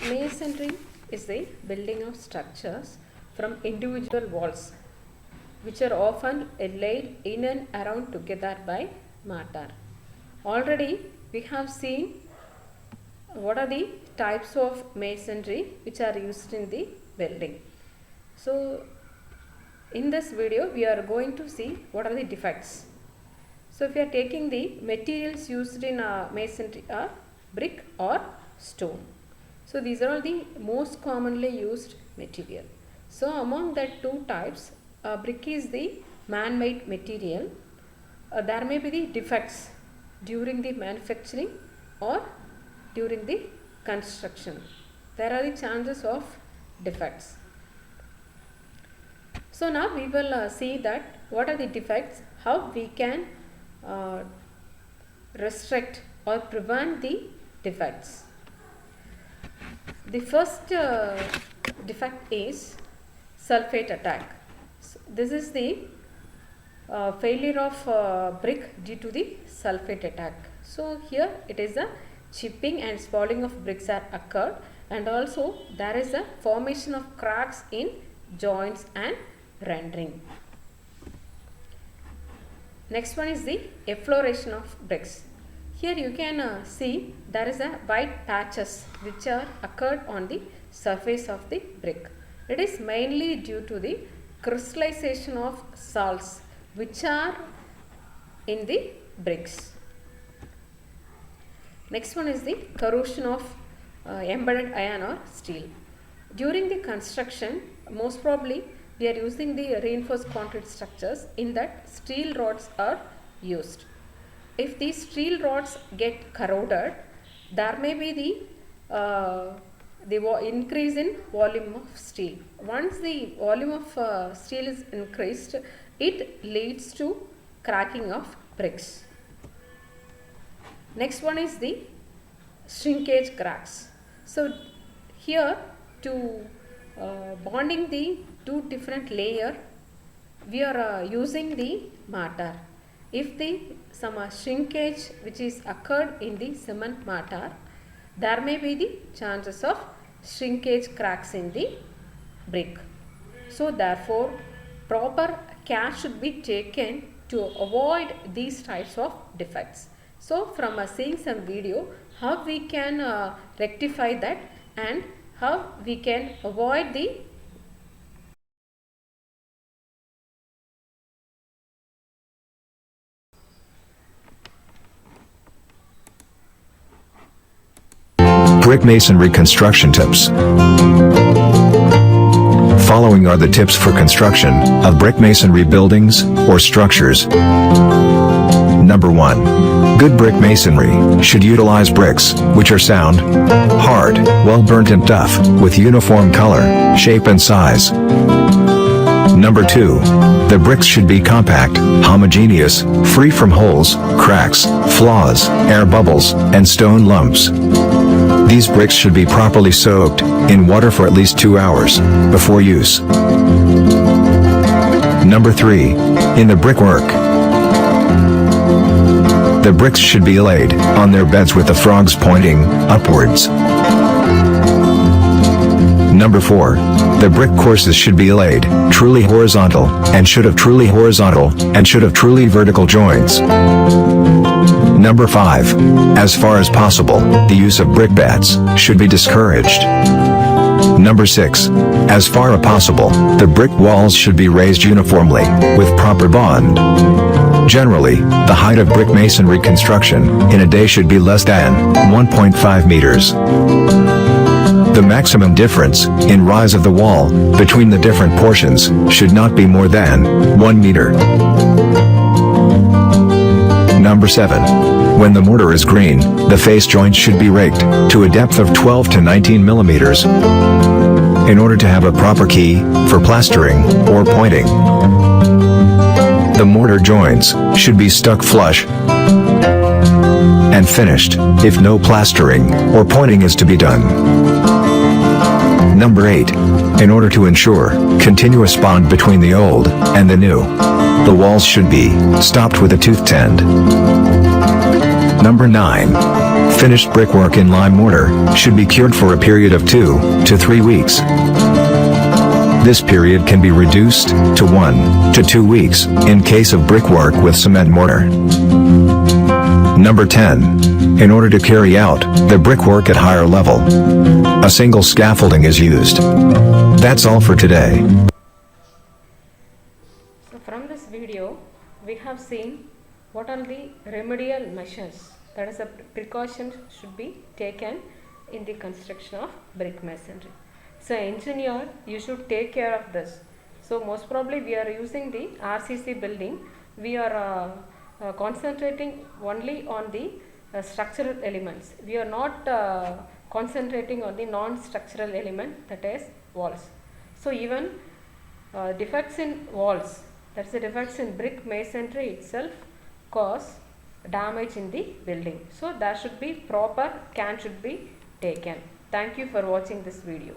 Masonry is the building of structures from individual walls, which are often laid in and around together by mortar. Already we have seen what are the types of masonry which are used in the building. So in this video we are going to see what are the defects. So if we are taking the materials used in masonry are brick or stone. So these are all the most commonly used material. So among that two types, brick is the man-made material. There may be the defects during the manufacturing or during the construction. There are the chances of defects. So now we will see that what are the defects, how we can restrict or prevent the defects. The first defect is sulfate attack. So this is the failure of brick due to the sulfate attack. So here it is a chipping and spalling of bricks are occurred, and also there is a formation of cracks in joints and rendering. Next one is the effloration of bricks. Here you can see there is a white patches which are occurred on the surface of the brick. It is mainly due to the crystallization of salts which are in the bricks. Next one is the corrosion of embedded iron or steel. During the construction, most probably we are using the reinforced concrete structures. In that, steel rods are used. If these steel rods get corroded, there may be the increase in volume of steel. Once the volume of steel is increased, it leads to cracking of bricks. Next one is the shrinkage cracks. So here to bonding the two different layer, we are using the mortar. If some shrinkage which is occurred in the cement mortar, there may be the chances of shrinkage cracks in the brick. So therefore proper care should be taken to avoid these types of defects. So from seeing some video, how we can rectify that and how we can avoid the Brick Masonry Construction Tips. Following are the tips for construction of brick masonry buildings or structures. Number 1. Good brick masonry should utilize bricks which are sound, hard, well burnt and tough, with uniform color, shape and size. Number 2. The bricks should be compact, homogeneous, free from holes, cracks, flaws, air bubbles, and stone lumps. These bricks should be properly soaked in water for at least 2 hours before use. Number 3. In the brickwork, the bricks should be laid on their beds with the frogs pointing upwards. Number 4. The brick courses should be laid truly horizontal and should have truly vertical joints. Number 5. As far as possible, the use of brick bats should be discouraged. Number 6. As far as possible, the brick walls should be raised uniformly, with proper bond. Generally, the height of brick masonry construction in a day should be less than 1.5 meters. The maximum difference in rise of the wall between the different portions should not be more than 1 meter. Number 7. When the mortar is green, the face joints should be raked to a depth of 12 to 19 millimeters in order to have a proper key for plastering or pointing. The mortar joints should be stuck flush and finished if no plastering or pointing is to be done. Number 8. In order to ensure continuous bond between the old and the new, the walls should be stopped with a toothed end. Number 9. Finished brickwork in lime mortar should be cured for a period of 2 to 3 weeks. This period can be reduced to 1 to 2 weeks in case of brickwork with cement mortar. Number 10. In order to carry out the brickwork at higher level, a single scaffolding is used. That's all for today. So from this video, we have seen what are the remedial measures, that is, the precautions should be taken in the construction of brick masonry. So engineer, you should take care of this. So most probably we are using the RCC building. We are concentrating only on the structural elements. We are not concentrating on the non-structural element, that is walls. So even defects in walls, that is the defects in brick masonry itself, cause damage in the building. So there should be proper care should be taken. Thank you for watching this video.